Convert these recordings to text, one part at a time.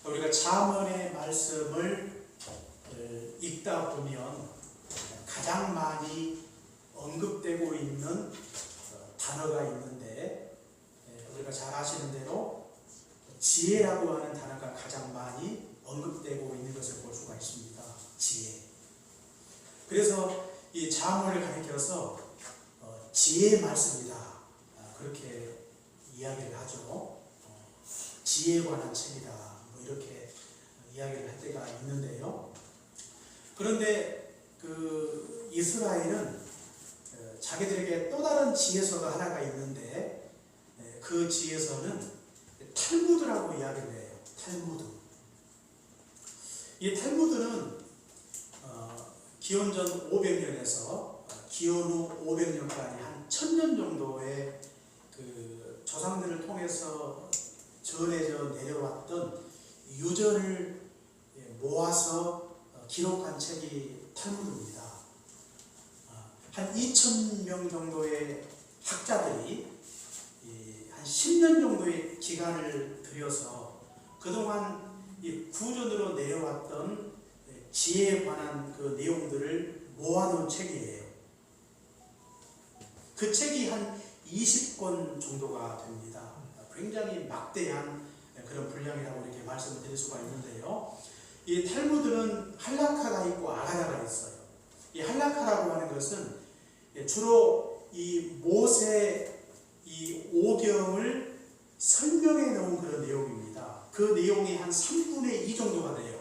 우리가 잠언의 말씀을 읽다 보면 가장 많이 언급되고 있는 단어가 있는데, 우리가 잘 아시는 대로 지혜라고 하는 단어가 가장 많이 언급되고 있는 것을 볼 수가 있습니다. 지혜. 그래서 이 잠언을 가리켜서 지혜의 말씀이다, 그렇게 이야기를 하죠. 지혜에 관한 책이다, 뭐 이렇게 이야기를 할 때가 있는데요. 그런데 그 이스라엘은 자기들에게 또 다른 지혜서가 하나가 있는데, 그 지혜서는 탈무드라고 이야기를 해요. 탈무드. 이 탈무드는 기원전 500년에서 기원 후 500년까지 한 1000년 정도의 그 조상들을 통해서 전해져 내려왔던 유전을 모아서 기록한 책이 탈무드입니다. 한 2000명 정도의 학자들이 한 10년 정도의 기간을 들여서 그동안 이 구전으로 내려왔던 지혜에 관한 그 내용들을 모아놓은 책이에요. 그 책이 한 20권 정도가 됩니다. 굉장히 막대한 그런 분량이라고 이렇게 말씀을 드릴 수가 있는데요. 이 탈무드는 할라카가 있고 아가다가 있어요. 이 할라카라고 하는 것은 주로 이 모세 이 오경을 설명해 놓은 그런 내용입니다. 그 내용이 한 3분의 2 정도가 돼요.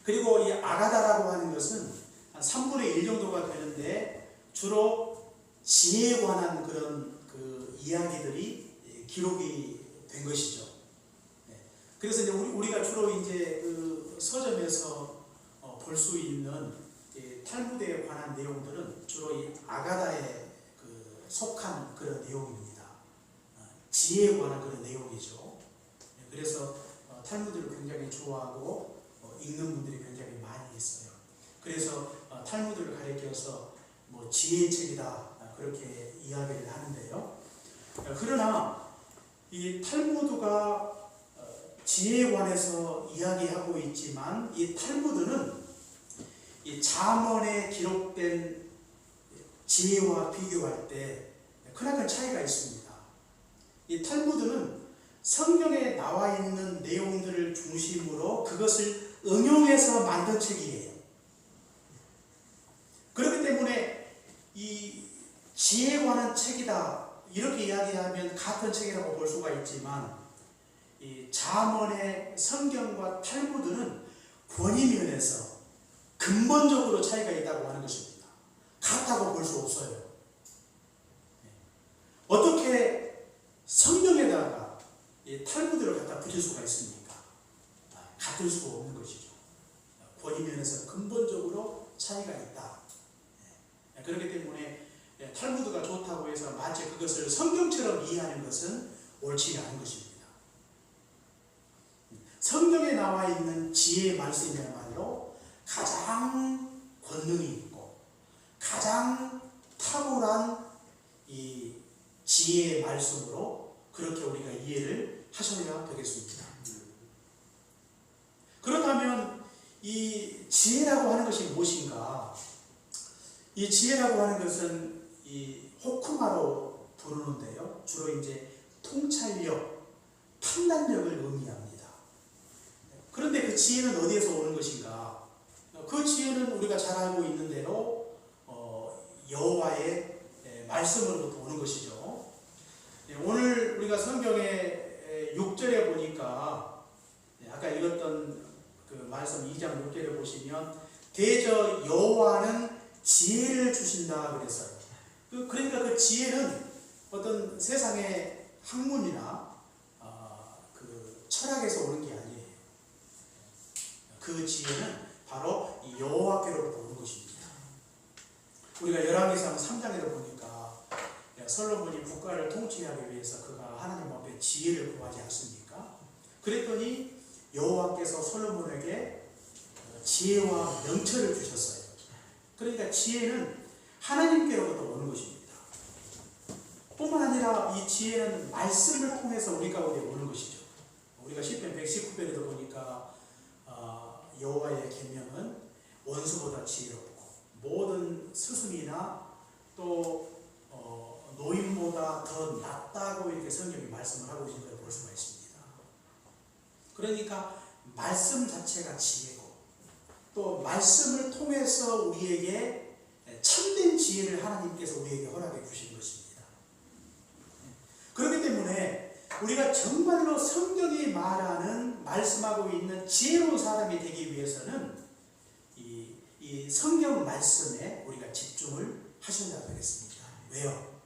그리고 이 아가다라고 하는 것은 한 3분의 1 정도가 되는데 주로 지혜에 관한 그런 그 이야기들이 기록이 된 것이죠. 그래서 이제 우리가 주로 이제 그 서점에서 볼 수 있는 탈무드에 관한 내용들은 주로 이 아가다에 그 속한 그런 내용입니다. 지혜에 관한 그런 내용이죠. 그래서 탈무드를 굉장히 좋아하고 읽는 분들이 굉장히 많이 있어요. 그래서 탈무드를 가리켜서 뭐 지혜의 책이다, 그렇게 이야기를 하는데요. 그러나 이 탈무드가 지혜에 관해서 이야기하고 있지만 이 탈무드는 이 잠언에 기록된 지혜와 비교할 때 크나큰 차이가 있습니다. 이 탈무드는 성경에 나와 있는 내용들을 중심으로 그것을 응용해서 만든 책이에요. 그렇기 때문에 이 지혜에 관한 책이다, 이렇게 이야기하면 같은 책이라고 볼 수가 있지만, 이 잠언의 성경과 탈무드는 권위면에서 근본적으로 차이가 있다고 하는 것입니다. 같다고 볼 수 없어요. 어떻게 성경에다가 이 탈무드를 갖다 붙일 수가 있습니까? 같을 수가 없는 것이죠. 권위면에서 근본적으로 차이가 있다. 그렇기 때문에 탈무드가 좋다고 해서 마치 그것을 성경처럼 이해하는 것은 옳지 않은 것입니다. 성경에 나와 있는 지혜의 말씀이야말로 가장 권능이 있고 가장 탁월한 이 지혜의 말씀으로 그렇게 우리가 이해를 하셔야 되겠습니다. 그렇다면 이 지혜라고 하는 것이 무엇인가? 이 지혜라고 하는 것은 이 호크마로 부르는데요. 주로 이제 통찰력, 판단력을 의미합니다. 그런데 그 지혜는 어디에서 오는 것인가? 그 지혜는 우리가 잘 알고 있는 대로 여호와의 말씀으로부터 오는 것이죠. 오늘 우리가 성경의 6절에 보니까 아까 읽었던 그 말씀 2장 6절에 보시면 대저 여호와는 지혜를 주신다 그랬어요. 그러니까 그 지혜는 어떤 세상의 학문이나 그 철학에서 오는 게 아니에요. 그 지혜는 바로 여호와께로부터 오는 것입니다. 우리가 열왕기상 3장에도 보니까 솔로몬이 국가를 통치하기 위해서 그가 하나님 앞에 지혜를 구하지 않습니까? 그랬더니 여호와께서 솔로몬에게 지혜와 명철을 주셨어요. 그러니까 지혜는 하나님께로부터 오는 것입니다. 뿐만 아니라 이 지혜는 말씀을 통해서 우리 가운데 오는 것이죠. 우리가 시편 119편 특별히도 보니까 여호와의 계명은 원수보다 지혜롭고 모든 스승이나 또 노인보다 더 낫다고 이렇게 성경이 말씀을 하고 있는 걸 볼 수가 있습니다. 그러니까 말씀 자체가 지혜고 또 말씀을 통해서 우리에게 참된 지혜를 하나님께서 우리에게 허락해 주신 것입니다. 그렇기 때문에 우리가 정말로 성경이 말하는 말씀하고 있는 지혜로운 사람이 되기 위해서는 이 성경 말씀에 우리가 집중을 하셔야 되겠습니다. 왜요?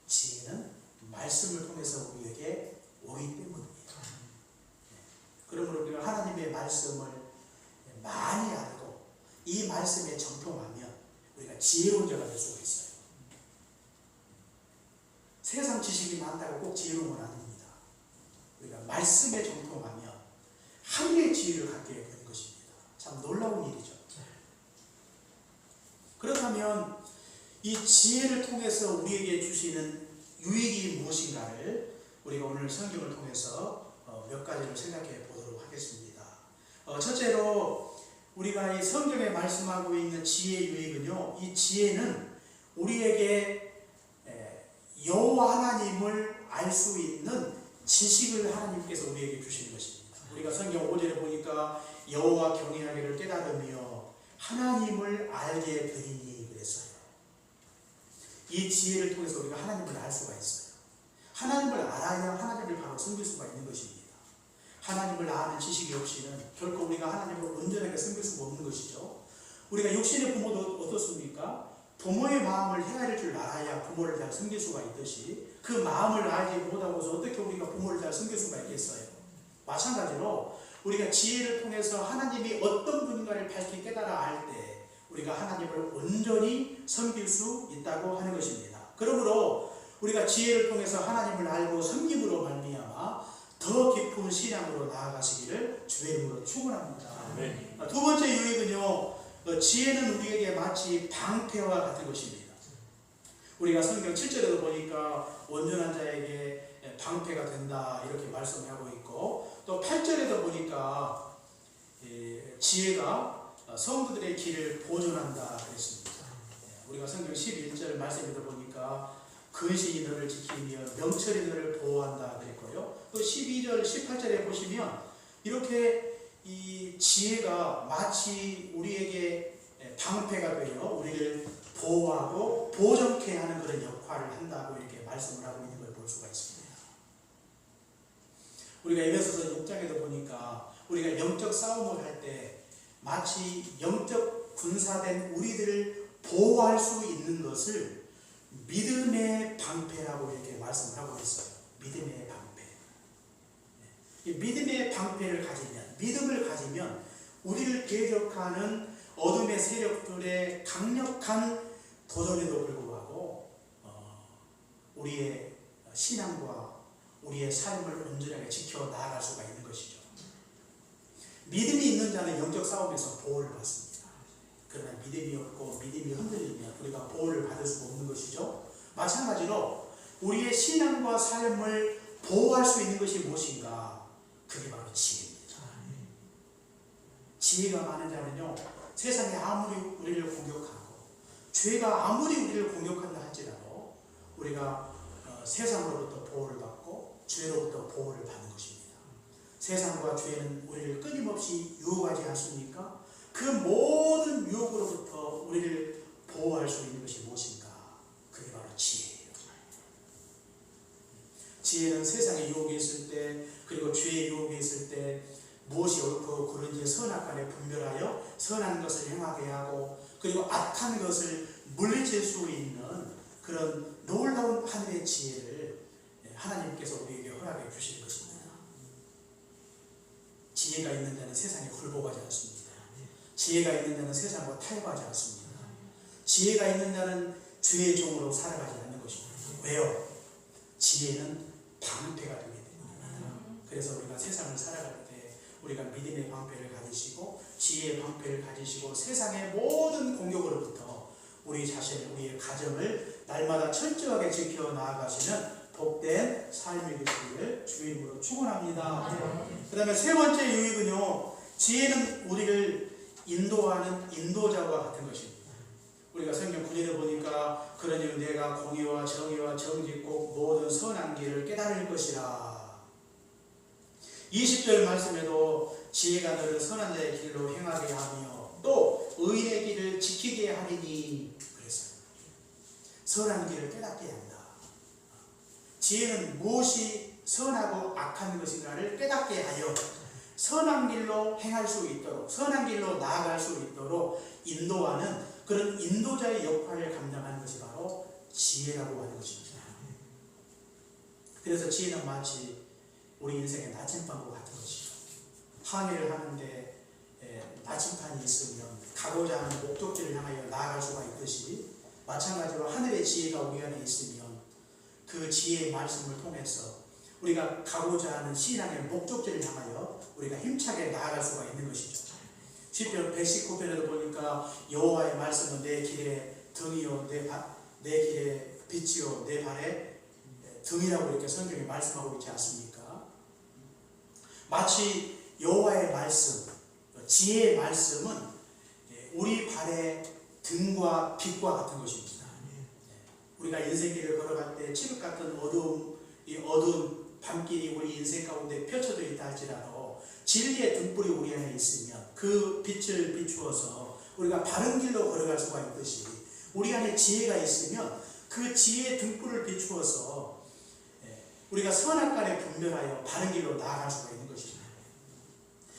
지혜는 말씀을 통해서 우리에게 오기 때문입니다. 그러므로 우리가 하나님의 말씀을 많이 알고 이 말씀에 정통하면 우리가 지혜로운 자가 될 수가 있어요. 세상 지식이 많다고 꼭 지혜로운 건 아닙니다. 우리가 말씀에 정통하면 하늘의 지혜를 갖게 되는 것입니다. 참 놀라운 일이죠. 그렇다면 이 지혜를 통해서 우리에게 주시는 유익이 무엇인가를 우리가 오늘 성경을 통해서 몇 가지를 생각해 보도록 하겠습니다. 첫째로 우리가 이 성경에 말씀하고 있는 지혜의 유익은요, 이 지혜는 우리에게 여호와 하나님을 알 수 있는 지식을 하나님께서 우리에게 주시는 것입니다. 우리가 성경 5절에 보니까 여호와 경외하기를 깨달으며 하나님을 알게 되리니 그랬어요. 이 지혜를 통해서 우리가 하나님을 알 수가 있어요. 하나님을 알아야 하나님을 바로 섬길 수가 있는 것입니다. 하나님을 아는 지식이 없이는 결코 우리가 하나님을 온전하게 섬길 수가 없는 것이죠. 우리가 육신의 부모도 어떻습니까? 부모의 마음을 헤아릴 줄 알아야 부모를 잘 섬길 수가 있듯이 그 마음을 알지 못하고서 어떻게 우리가 부모를 잘 섬길 수가 있겠어요? 마찬가지로 우리가 지혜를 통해서 하나님이 어떤 분인가를 밝히 깨달아 알 때 우리가 하나님을 온전히 섬길 수 있다고 하는 것입니다. 그러므로 우리가 지혜를 통해서 하나님을 알고 섬김으로 말미암아 더 깊은 신앙으로 나아가시기를 주의 이름으로 축원합니다. 네. 두 번째 유익은요, 지혜는 우리에게 마치 방패와 같은 것입니다. 우리가 성경 7절에도 보니까 온전한 자에게 방패가 된다 이렇게 말씀하고 있고, 또 8절에도 보니까 지혜가 성도들의 길을 보존한다 그랬습니다. 우리가 성경 11절 말씀에도 보니까 근신이 너를 지키며 명철이 너를 보호한다 그랬고요. 또 12절 18절에 보시면 이렇게 이 지혜가 마치 우리에게 방패가 되어 우리를 보호하고 보존케 하는 그런 역할을 한다고 이렇게 말씀을 하고 있는 걸 볼 수가 있습니다. 우리가 에베소서 6장에도 보니까 우리가 영적 싸움을 할 때 마치 영적 군사된 우리들을 보호할 수 있는 것을 믿음의 방패라고 이렇게 말씀을 하고 있어요. 믿음의 방패. 이 믿음의 방패를 가지면, 믿음을 가지면 우리를 대적하는 어둠의 세력들의 강력한 도전에도 불구하고 우리의 신앙과 우리의 삶을 온전하게 지켜 나아갈 수가 있는 것이죠. 믿음이 있는 자는 영적 싸움에서 보호를 받습니다. 그러나 믿음이 없고 믿음이 흔들리면 우리가 보호를 받을 수가 없는 것이죠. 마찬가지로 우리의 신앙과 삶을 보호할 수 있는 것이 무엇인가? 그게 바로 지혜입니다. 지혜가 많은 자는요, 세상에 아무리 우리를 공격하고 죄가 아무리 우리를 공격한다 할지라도 우리가 세상으로부터 보호를 받고 죄로부터 보호를 받는 것입니다. 세상과 죄는 우리를 끊임없이 유혹하지 않습니까? 그 모든 유혹으로부터 우리를 보호할 수 있는 것이 무엇인가? 그게 바로 지혜예요. 지혜는 세상의 유혹이 있을 때, 그리고 죄의 유혹이 있을 때 무엇이 옳고 그른지 선악간에 분별하여 선한 것을 행하게 하고, 그리고 악한 것을 물리칠 수 있는 그런 놀라운 하늘의 지혜를 하나님께서 우리에게 허락해 주시는 것입니다. 지혜가 있는 자는 세상에 굴복하지 않습니다. 지혜가 있는 자는 세상과 타협하지 않습니다. 지혜가 있는 자는 죄의 종으로 살아가지 않는 것입니다. 왜요? 지혜는 방패가 되게 됩니다. 그래서 우리가 세상을 살아갈 때 우리가 믿음의 방패를 가지시고 지혜의 방패를 가지시고 세상의 모든 공격으로부터 우리 자신, 우리의 가정을 날마다 철저하게 지켜 나아가시는 복된 삶이 되시기를 주님으로 축원합니다. 그 다음에 세 번째 유익은요, 지혜는 우리를 인도하는 인도자와 같은 것입니다. 우리가 성경 구절에 보니까 그러니 내가 공의와 정의와 정직고 모든 선한 길을 깨달을 것이라. 20절 말씀에도 지혜가 너를 선한 자의 길로 행하게 하며 또 의의 길을 지키게 하리니 그랬어요. 선한 길을 깨닫게 한다. 지혜는 무엇이 선하고 악한 것인가를 깨닫게 하여 선한 길로 행할 수 있도록, 선한 길로 나아갈 수 있도록 인도하는 그런 인도자의 역할을 감당하는 것이 바로 지혜라고 하는 것입니다. 그래서 지혜는 마치 우리 인생의 나침반과 같은 것이죠. 항해를 하는데 나침반이 있으면 가고자 하는 목적지를 향하여 나아갈 수가 있듯이, 마찬가지로 하늘의 지혜가 우리 안에 있으면 그 지혜의 말씀을 통해서 우리가 가고자 하는 신앙의 목적지를 향하여 우리가 힘차게 나아갈 수가 있는 것이죠. 시편 119편에도 보니까 여호와의 말씀은 내 길에 등이요 내 길에 빛이요 내 발에 등이라고 이렇게 성경이 말씀하고 있지 않습니까? 마치 여호와의 말씀, 지혜의 말씀은 우리 발의 등과 빛과 같은 것입니다. 우리가 인생길을 걸어갈 때 칠흑 같은 어두운 밤길이 우리 인생 가운데 펼쳐져 있다 할지라도 진리의 등불이 우리 안에 있으면 그 빛을 비추어서 우리가 바른 길로 걸어갈 수가 있듯이, 우리 안에 지혜가 있으면 그 지혜의 등불을 비추어서 우리가 선악간에 분별하여 바른 길로 나아갈 수가 있는 것입니다.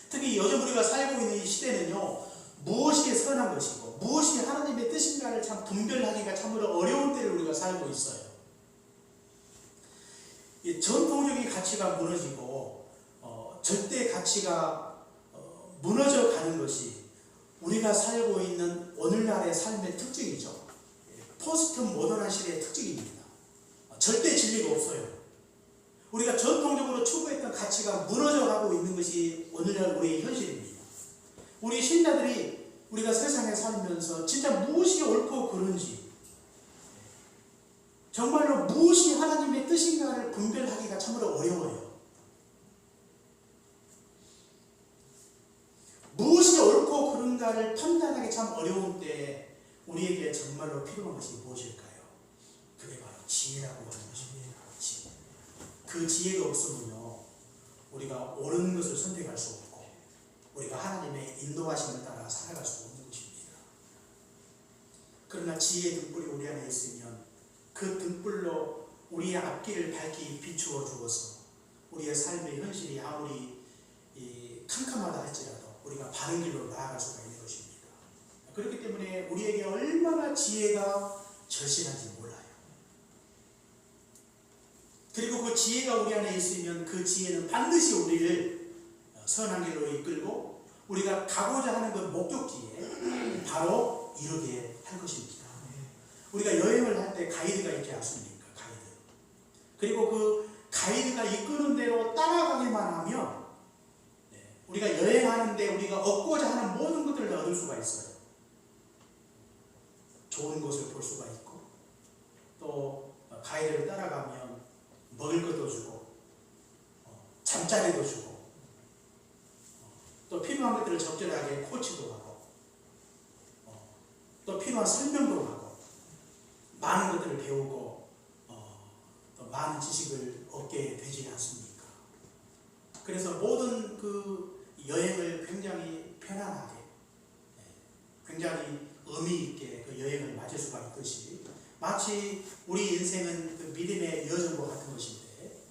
특히 요즘 우리가 살고 있는 이 시대는요, 무엇이 선한 것이고 무엇이 하나님의 뜻인가를 참 분별하기가 참으로 어려운 때를 우리가 살고 있어요. 이 전통적인 가치가 무너지고 절대 가치가 무너져 가는 것이 우리가 살고 있는 오늘날의 삶의 특징이죠. 포스트 모던한 시대의 특징입니다. 절대 진리가 없어요. 우리가 전통적으로 추구했던 가치가 무너져 가고 있는 것이 오늘날 우리의 현실입니다. 우리 신자들이 우리가 세상에 살면서 진짜 무엇이 옳고 그른지, 정말로 무엇이 하나님의 뜻인가를 분별하기가 참으로 어려워요. 무엇이 옳고 그른가를 판단하기 참 어려운 때에 우리에게 정말로 필요한 것이 무엇일까요? 그게 바로 지혜라고 하는 것입니다. 지혜. 그 지혜가 없으면요, 우리가 옳은 것을 선택할 수 없고 우리가 하나님의 인도하심을 따라 살아갈 수 없는 것입니다. 그러나 지혜의 등불이 우리 안에 있으면 그 등불로 우리의 앞길을 밝히 비추어 주어서 우리의 삶의 현실이 아무리 캄캄하다 할지라도 우리가 바른 길로 나아갈 수가 있는 것입니다. 그렇기 때문에 우리에게 얼마나 지혜가 절실한지 몰라요. 그리고 그 지혜가 우리 안에 있으면 그 지혜는 반드시 우리를 선한 길로 이끌고 우리가 가고자 하는 그 목적지에 바로 이르게 할 것입니다. 우리가 여행을 할 때 가이드가 있지 않습니까? 가이드. 그리고 그 가이드가 이끄는 대로 따라가기만 하면 우리가 여행하는데 우리가 얻고자 하는 모든 것들을 얻을 수가 있어요. 좋은 것을 볼 수가 있고, 또 가이드를 따라가면 먹을 것도 주고 잠자리도 주고 또 필요한 것들을 적절하게 코치도 하고 또 필요한 설명도 하고 많은 것들을 배우고 또 많은 지식을 얻게 되지 않습니까? 그래서 모든 그 여행을 굉장히 편안하게, 굉장히 의미 있게 그 여행을 맞을 수가 있듯이, 마치 우리 인생은 그 믿음의 여정과 같은 것인데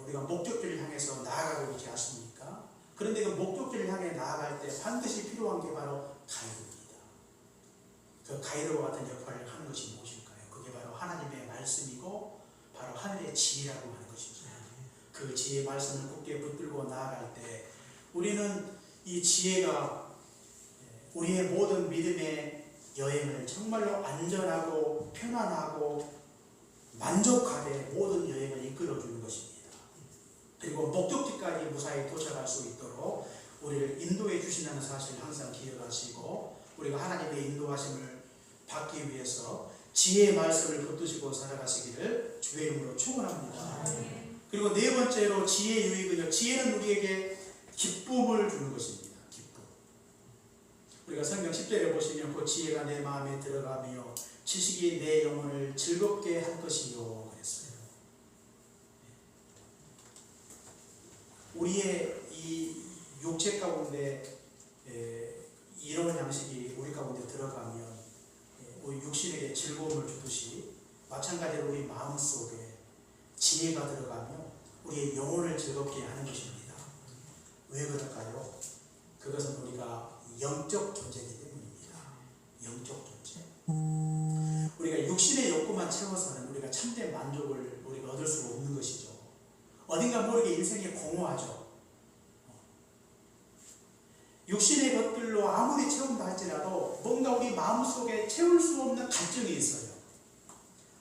우리가 목적지를 향해서 나아가고 있지 않습니까? 그런데 그 목적지를 향해 나아갈 때 반드시 필요한 게 바로 가이드입니다. 그 가이드와 같은 역할을 하는 것이 무엇일까요? 그게 바로 하나님의 말씀이고 바로 하늘의 지혜라고 하는 것입니다. 그 지혜의 말씀을 굳게 붙들고 나아갈 때 우리는 이 지혜가 우리의 모든 믿음의 여행을 정말로 안전하고 편안하고 만족하게 모든 여행을 이끌어주는 것입니다. 그리고 목적지까지 무사히 도착할 수 있도록 우리를 인도해 주신다는 사실을 항상 기억하시고, 우리가 하나님의 인도하심을 받기 위해서 지혜의 말씀을 붙드시고 살아가시기를 주의 이름으로 축원합니다. 그리고 네 번째로 지혜의 유익은요. 지혜는 우리에게 기쁨을 주는 것입니다. 기쁨. 우리가 성경 10절에 보시면 그 지혜가 내 마음에 들어가며 지식이 내 영혼을 즐겁게 할 것이요 그랬어요. 우리의 이 육체 가운데 이런 양식이 우리 가운데 들어가면 우리 육신에게 즐거움을 주듯이 마찬가지로 우리 마음속에 지혜가 들어가면 우리의 영혼을 즐겁게 하는 것입니다. 왜 그럴까요? 그것은 우리가 영적 존재이기 때문입니다. 영적 존재. 우리가 육신의 욕구만 채워서는 우리가 참된 만족을 우리가 얻을 수 없는 것이죠. 어딘가 모르게 인생이 공허하죠. 육신의 것들로 아무리 채운다 할지라도 뭔가 우리 마음속에 채울 수 없는 갈증이 있어요.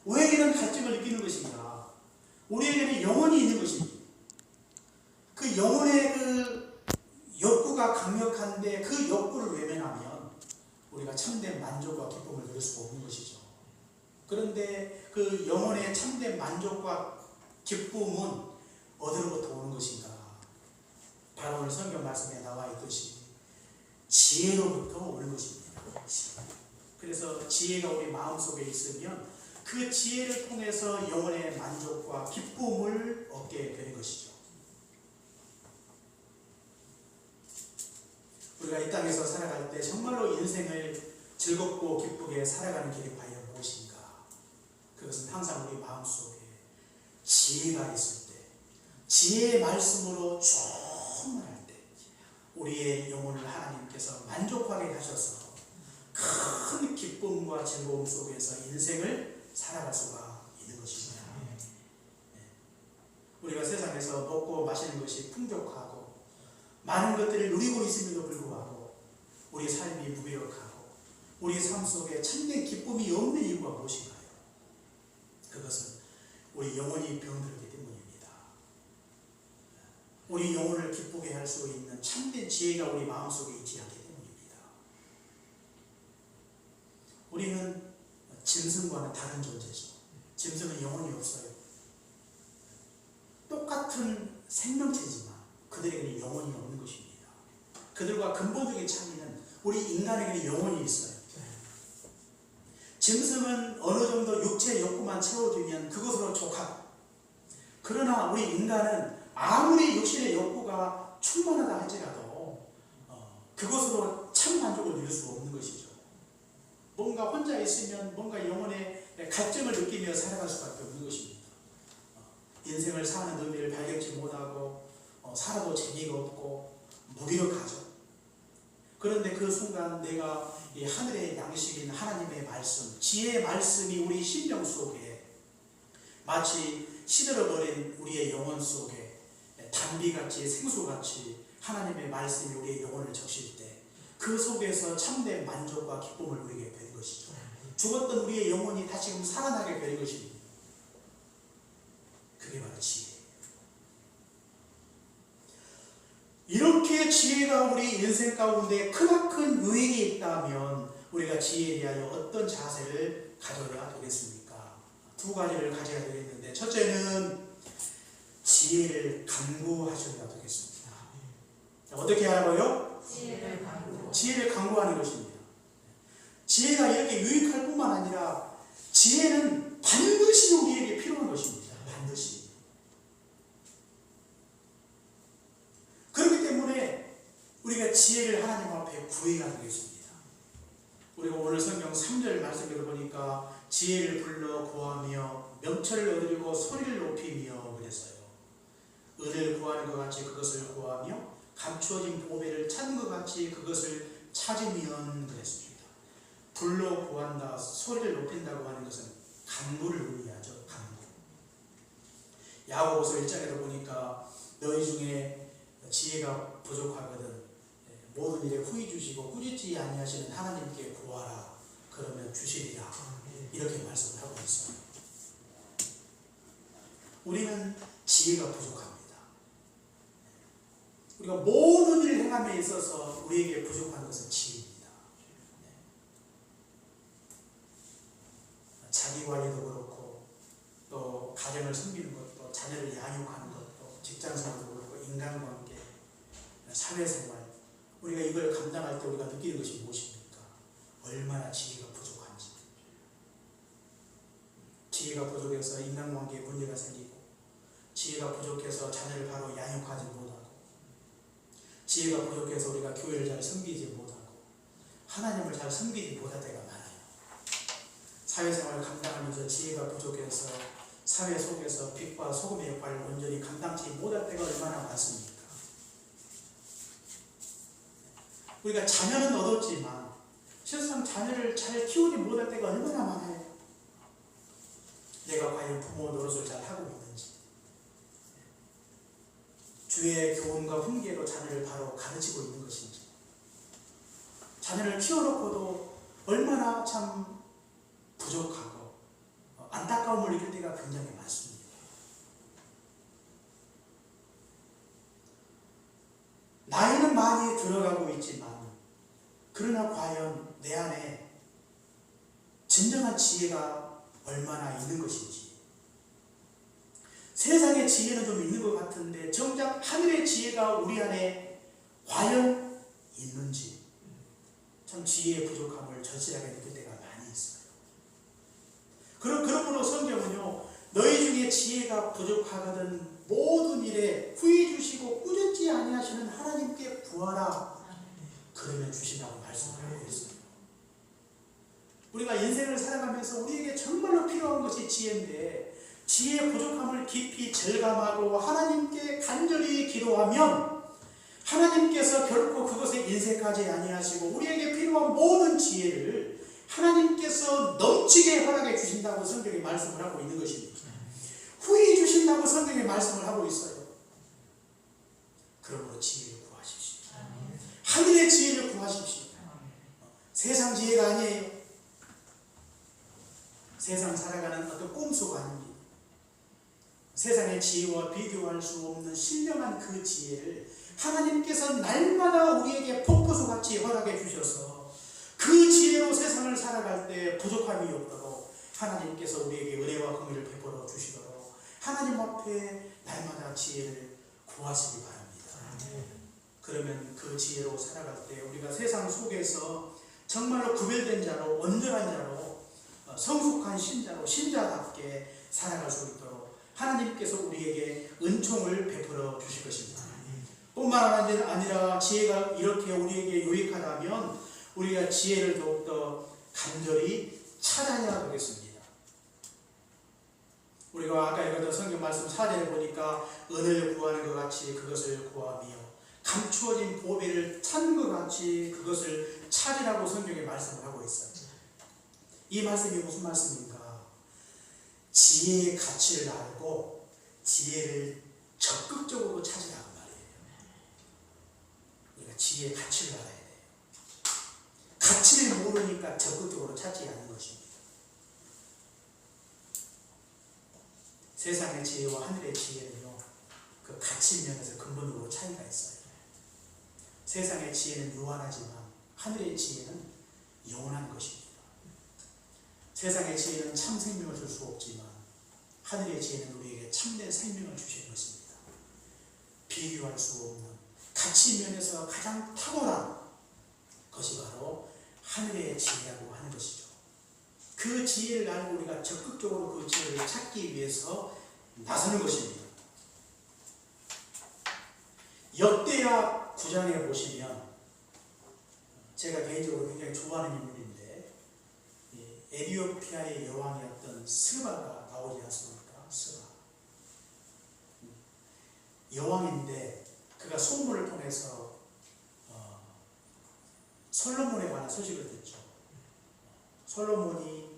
왜 이런 갈증을 느끼는 것인가? 우리에게는 영혼이 있는 것입니다. 그 영혼의 그 욕구가 강력한데 그 욕구를 외면하면 우리가 참된 만족과 기쁨을 누릴 수가 없는 것이죠. 그런데 그 영혼의 참된 만족과 기쁨은 어디로부터 오는 것인가? 바로 오늘 성경 말씀에 나와 있듯이 지혜로부터 오는 것입니다. 그래서 지혜가 우리 마음속에 있으면 그 지혜를 통해서 영혼의 만족과 기쁨을 얻게 되는 것이죠. 우리가 이 땅에서 살아갈 때 정말로 인생을 즐겁고 기쁘게 살아가는 길이 과연 무엇인가? 그것은 항상 우리 마음속에 지혜가 있을 때, 지혜의 말씀으로 충만할 때 우리의 영혼을 하나님께서 만족하게 하셔서 큰 기쁨과 즐거움 속에서 인생을 살아갈 수가 있는 것입니다. 우리가 세상에서 먹고 마시는 것이 풍족하고 많은 것들을 누리고 있음에도 불구하고 우리 삶이 무기력하고 우리 삶 속에 참된 기쁨이 없는 이유가 무엇인가요? 그것은 우리 영혼이 병들기 때문입니다. 우리 영혼을 기쁘게 할 수 있는 참된 지혜가 우리 마음속에 있지 않기 때문입니다. 우리는 짐승과는 다른 존재죠. 짐승은 영혼이 없어요. 똑같은 생명체지만 그들에게는 영혼이 없는 것입니다. 그들과 근본적인 차이는 우리 인간에게는 영혼이 있어요. 짐승은 어느 정도 육체의 욕구만 채워주면 그것으로 족하다. 그러나 우리 인간은 아무리 육신의 욕구가 충만하다 할지라도 그것으로 참 만족을 누릴 수 없는 것이죠. 뭔가 혼자 있으면 뭔가 영혼의 갈증을 느끼며 살아갈 수밖에 없는 것입니다. 인생을 사는 의미를 발견치 못하고 살아도 재미가 없고 무기력하죠. 그런데 그 순간 내가 이 하늘의 양식인 하나님의 말씀, 지혜의 말씀이 우리 심령 속에 마치 시들어버린 우리의 영혼 속에 단비같이 생수같이 하나님의 말씀이 우리의 영혼을 적실 때 그 속에서 참된 만족과 기쁨을 누리게 되는 것이죠. 죽었던 우리의 영혼이 다시금 살아나게 되는 것입니다. 그게 바로 지혜예요. 이렇게 지혜가 우리 인생 가운데 크나큰 유익이 있다면 우리가 지혜에 대하여 어떤 자세를 가져야 되겠습니까? 두 가지를 가져야 되겠는데, 첫째는 지혜를 간구하셔야 되겠습니다. 어떻게 하라고요? 지혜를 간구하는 것입니다. 지혜가 이렇게 유익할 뿐만 아니라 지혜는 반드시 우리에게 필요한 것입니다. 반드시. 그렇기 때문에 우리가 지혜를 하나님 앞에 구해야 되겠습니다. 우리가 오늘 성경 3절 말씀을 보니까 지혜를 불러 구하며 명철을 얻으려고 소리를 높이며 그랬어요. 은을 구하는 것 같이 그것을 구하며 감추어진 보배를 찾는 것 같이 그것을 찾으면 그랬습니다. 불러 구한다, 소리를 높인다고 하는 것은 간구를 의미하죠. 간구. 야고보서 1장에도 보니까 너희 중에 지혜가 부족하거든 모든 일에 후히 주시고 꾸짖지 아니하시는 하나님께 구하라. 그러면 주시리라. 이렇게 말씀을 하고 있어요. 우리는 지혜가 부족합니다. 우리가 모든 일을 행함에 있어서 우리에게 부족한 것은 지혜입니다. 인간관계, 사회생활, 우리가 이걸 감당할 때 우리가 느끼는 것이 무엇입니까? 얼마나 지혜가 부족한지. 지혜가 부족해서 인간관계에 문제가 생기고, 지혜가 부족해서 자녀를 바로 양육하지 못하고, 지혜가 부족해서 우리가 교회를 잘 섬기지 못하고, 하나님을 잘 섬기지 못할 때가 많아요. 사회생활을 감당하면서 지혜가 부족해서 사회 속에서 빛과 소금의 역할을 온전히 감당치 못할 때가 얼마나 많습니까? 우리가 자녀는 얻었지만 실상 자녀를 잘 키우지 못할 때가 얼마나 많아요. 내가 과연 부모 노릇을 잘 하고 있는지, 주의 교훈과 훈계로 자녀를 바로 가르치고 있는 것인지, 자녀를 키워놓고도 얼마나 참 부족하고 안타까움을 느낄 때가 굉장히 많습니다. 나이는 많이 들어가고 있지만 그러나 과연 내 안에 진정한 지혜가 얼마나 있는 것인지, 세상의 지혜는 좀 있는 것 같은데 정작 하늘의 지혜가 우리 안에 과연 있는지, 참 지혜의 부족함을 절실하게 느낄 때가 많이 있어요. 그러므로 성경은요, 너희 중에 지혜가 부족하거든 모든 일에 후히 주시고 꾸짖지 아니하시는 하나님께 구하라, 그러면 주신다고 말씀하고 있어요. 우리가 인생을 살아가면서 우리에게 정말로 필요한 것이 지혜인데, 지혜의 부족함을 깊이 절감하고 하나님께 간절히 기도하면 하나님께서 결코 그것에 인색하지 아니하시고 우리에게 필요한 모든 지혜를 하나님께서 넘치게 허락해 주신다고 성경에 말씀을 하고 있는 것입니다. 후히 주신다고 성경에 말씀을 하고 있어요. 그러므로 지혜를 구하십시오. 하늘의 지혜를 구하십시오. 세상 지혜가 아니에요. 세상 살아가는 어떤 꼼수가 아닙니다. 세상의 지혜와 비교할 수 없는 신령한 그 지혜를 하나님께서 날마다 우리에게 폭포수같이 허락해 주셔서 그 지혜로 세상을 살아갈 때 부족함이 없도록 하나님께서 우리에게 은혜와 긍휼을 베풀어 주시도록 하나님 앞에 날마다 지혜를 구하시기 바랍니다. 그러면 그 지혜로 살아갈 때 우리가 세상 속에서 정말로 구별된 자로, 온전한 자로, 성숙한 신자로, 신자답게 살아갈 수 있도록 하나님께서 우리에게 은총을 베풀어 주실 것입니다. 뿐만 아니라 지혜가 이렇게 우리에게 유익하다면 우리가 지혜를 더욱더 간절히 찾아야 하겠습니다. 우리가 아까 읽었던 성경 말씀 4절에 보니까 은을 구하는 것 같이 그것을 구하며 감추어진 보배를 찾는 것 같이 그것을 찾으라고 성경에 말씀을 하고 있어요. 이 말씀이 무슨 말씀입니까? 지혜의 가치를 알고 지혜를 적극적으로 찾으라고 말이에요. 우리가 지혜의 가치를 알아야 돼요. 가치를 모르니까 적극적으로 찾지 않는 것입니다. 세상의 지혜와 하늘의 지혜는요, 그 가치 면에서 근본적으로 차이가 있어요. 세상의 지혜는 유한하지만 하늘의 지혜는 영원한 것입니다. 세상의 지혜는 참 생명을 줄 수 없지만 하늘의 지혜는 우리에게 참된 생명을 주시는 것입니다. 비교할 수 없는 가치 면에서 가장 탁월한 것이 바로 하늘의 지혜라고 하는 것이죠. 그 지혜를 알고 우리가 적극적으로 그 지혜를 찾기 위해서 나서는 것입니다. 역대하 9장에 보시면 제가 개인적으로 굉장히 좋아하는 인물인데 에티오피아의 여왕이었던 스바가 나오지 않습니까? 스바 여왕인데 그가 소문을 통해서 솔로몬에 관한 소식을 듣죠. 솔로몬이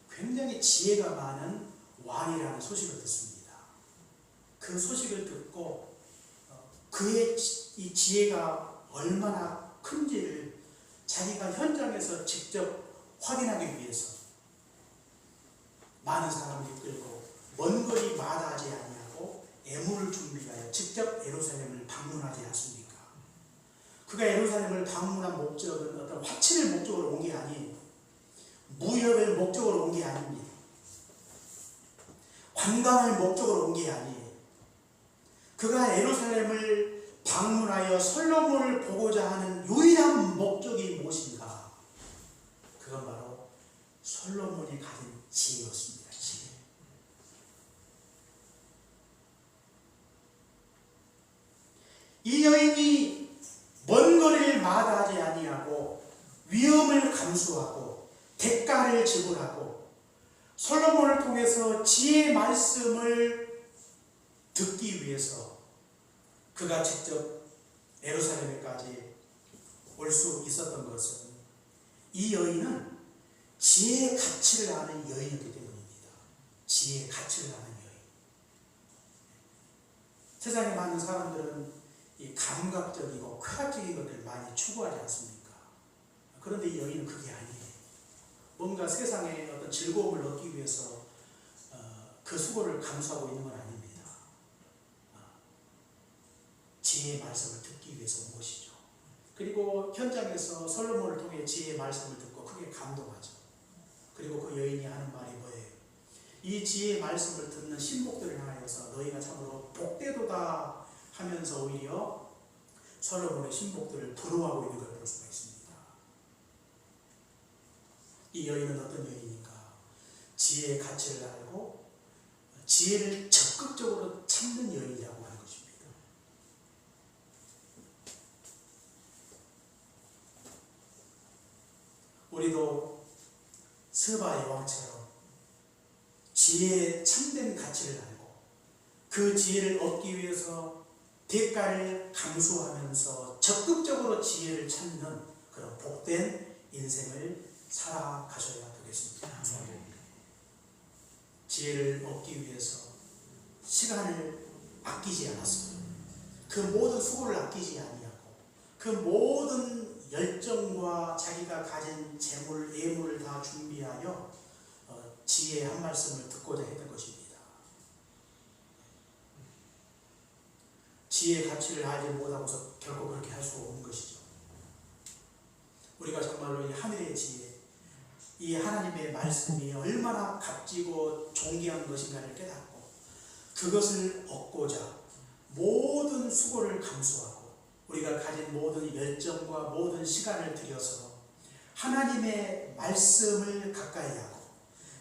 굉장히 지혜가 많은 왕이라는 소식을 듣습니다. 그 소식을 듣고 그의 이 지혜가 얼마나 큰지를 자기가 현장에서 직접 확인하기 위해서 많은 사람을 이끌고 먼 거리 마다하지 아니하고 애물을 준비하여 직접 예루살렘을 방문하지 않습니까? 그가 예루살렘을 방문한 목적은 어떤 화친을 목적으로 온 게 아니에요. 무역을 목적으로 온 게 아닙니다. 관광을 목적으로 온 게 아니에요. 그가 예루살렘을 감수하고 대가를 지불하고 솔로몬을 통해서 지혜의 말씀을 듣기 위해서 그가 직접 예루살렘에까지 올 수 있었던 것은 이 여인은 지혜의 가치를 아는 여인이었기 때문입니다. 지혜의 가치를 아는 여인. 세상에 많은 사람들은 이 감각적이고 쾌락적인 것들을 많이 추구하지 않습니까? 그런데 이 여인은 그게 아니에요. 뭔가 세상에 어떤 즐거움을 얻기 위해서 그 수고를 감수하고 있는 건 아닙니다. 지혜의 말씀을 듣기 위해서 온 것이죠. 그리고 현장에서 솔로몬을 통해 지혜의 말씀을 듣고 크게 감동하죠. 그리고 그 여인이 하는 말이 뭐예요? 이 지혜의 말씀을 듣는 신복들을 향하여서 너희가 참으로 복되도다 하면서 오히려 솔로몬의 신복들을 부러워하고 있는 걸 볼 수가 있습니다. 이 여인은 어떤 여인인가? 지혜의 가치를 알고 지혜를 적극적으로 찾는 여인이라고 하는 것입니다. 우리도 스바 여왕처럼 지혜의 참된 가치를 알고 그 지혜를 얻기 위해서 대가를 감수하면서 적극적으로 지혜를 찾는 그런 복된 인생을 살아가셔야 되겠습니다. 지혜를 얻기 위해서 시간을 아끼지 않았어요. 그 모든 수고를 아끼지 아니하고 그 모든 열정과 자기가 가진 재물, 예물을 다 준비하여 지혜의 한 말씀을 듣고자 했던 것입니다. 지혜의 가치를 알지 못하고서 결국 그렇게 할 수 없는 것이죠. 우리가 정말로 이 하늘의 지혜, 이 하나님의 말씀이 얼마나 값지고 존귀한 것인가를 깨닫고 그것을 얻고자 모든 수고를 감수하고 우리가 가진 모든 열정과 모든 시간을 들여서 하나님의 말씀을 가까이 하고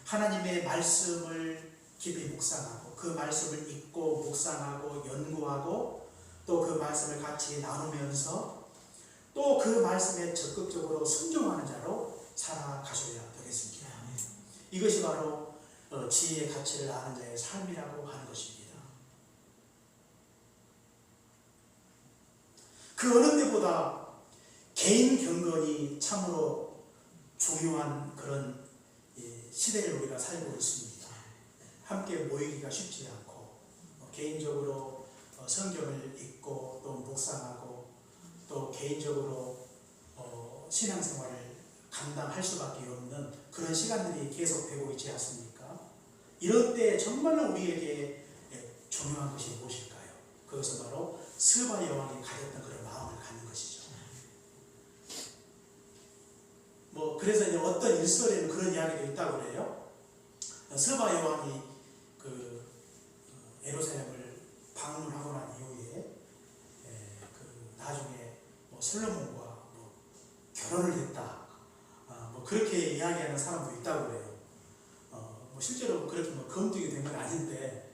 하나님의 말씀을 깊이 묵상하고 그 말씀을 읽고 묵상하고 연구하고 또 그 말씀을 같이 나누면서 또 그 말씀에 적극적으로 순종하는 자로 살아가셔야 되겠습니다. 이것이 바로 지혜의 가치를 아는 자의 삶이라고 하는 것입니다. 그 어느 때보다 개인 경건이 참으로 중요한 그런 시대를 우리가 살고 있습니다. 함께 모이기가 쉽지 않고 개인적으로 성경을 읽고 또 묵상하고 또 개인적으로 신앙생활을 감당할 수밖에 없는 그런 시간들이 계속되고 있지 않습니까? 이럴 때 정말로 우리에게 중요한 것이 무엇일까요? 그것은 바로 스바 여왕이 가졌던 그런 마음을 갖는 것이죠. 그래서 이제 어떤 일설에는 그런 이야기도 있다고 그래요. 스바 여왕이 그 예루살렘을 방문하고 난 이후에 나중에 솔로몬과 결혼을 했다. 그렇게 이야기하는 사람도 있다고 그래요. 실제로 그렇게 검증이 된 건 아닌데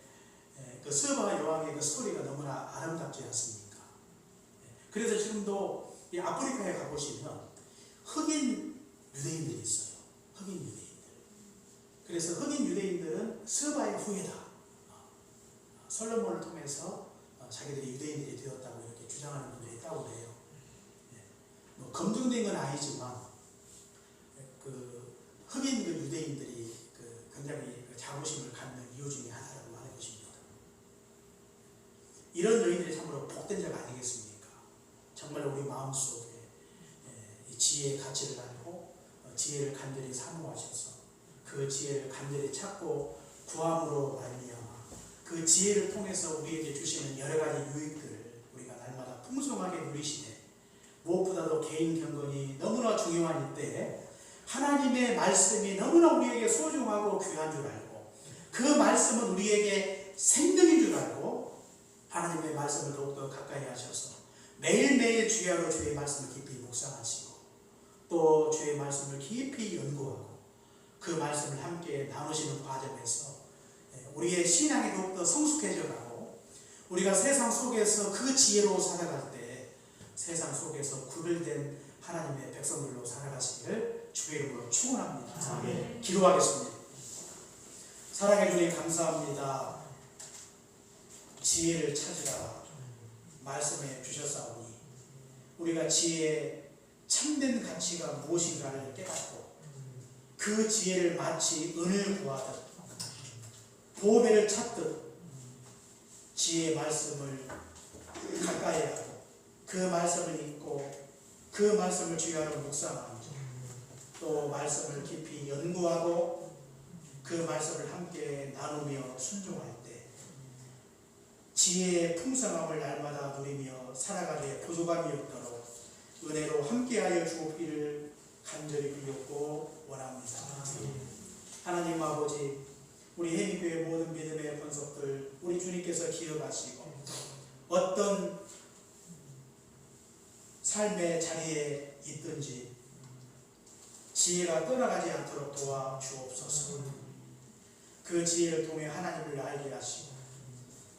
그 스바 여왕의 그 스토리가 너무나 아름답지 않습니까? 그래서 지금도 이 아프리카에 가보시면 흑인 유대인들이 있어요. 흑인 유대인들. 그래서 흑인 유대인들은 스바의 후예다. 솔로몬을 통해서 자기들이 유대인들이 되었다고 이렇게 주장하는 분들이 있다고 해요. 검증된 건 아니지만 그 흑인 그 유대인들이 굉장히 자부심을 갖는 이유 중에 하나라고 하는 것입니다. 이런 여인들이 참으로 복된 자가 아니겠습니까? 정말 우리 마음속에 이 지혜의 가치를 알고 지혜를 간절히 사모하셔서 그 지혜를 간절히 찾고 구함으로 말미암아 그 지혜를 통해서 우리에게 주시는 여러 가지 유익들을 우리가 날마다 풍성하게 누리시되 무엇보다도 개인 경건이 너무나 중요한 이때에 하나님의 말씀이 너무나 우리에게 소중하고 귀한 줄 알고 그 말씀은 우리에게 생명인 줄 알고 하나님의 말씀을 더욱더 가까이 하셔서 매일매일 주야로 주의 말씀을 깊이 묵상하시고 또 주의 말씀을 깊이 연구하고 그 말씀을 함께 나누시는 과정에서 우리의 신앙이 더욱더 성숙해져 가고 우리가 세상 속에서 그 지혜로 살아갈 때 세상 속에서 구별된 하나님의 백성들로 살아가시기를 주의 이름으로 축원합니다. 아멘. 기도하겠습니다. 사랑해 주님 감사합니다. 지혜를 찾으라 말씀해 주셨사오니 우리가 지혜의 참된 가치가 무엇인가를 깨닫고 그 지혜를 마치 은을 구하듯 보배를 찾듯 지혜의 말씀을 가까이 하고 그 말씀을 읽고 그 말씀을 주의하러 묵상하고 또 말씀을 깊이 연구하고 그 말씀을 함께 나누며 순종할 때 지혜의 풍성함을 날마다 누리며 살아가기에 부족함이 없도록 은혜로 함께하여 주옵기를 간절히 빌렸고 원합니다. 하나님 아버지, 우리 해미교회 모든 믿음의 권속들 우리 주님께서 기억하시고 어떤 삶의 자리에 있든지 지혜가 떠나가지 않도록 도와주옵소서. 그 지혜를 통해 하나님을 알게 하시고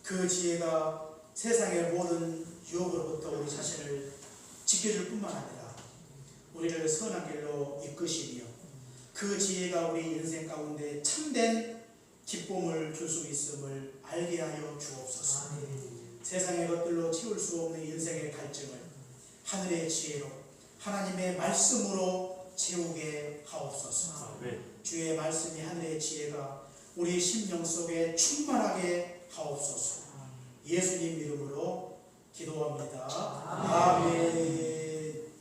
그 지혜가 세상의 모든 유혹으로부터 우리 자신을 지켜줄 뿐만 아니라 우리를 선한 길로 이끄시며 그 지혜가 우리 인생 가운데 참된 기쁨을 줄 수 있음을 알게 하여 주옵소서. 세상의 것들로 채울 수 없는 인생의 갈증을 하늘의 지혜로 하나님의 말씀으로 채우게 하옵소서. 주의 말씀이 하늘의 지혜가 우리 심령 속에 충만하게 하옵소서. 예수님 이름으로 기도합니다.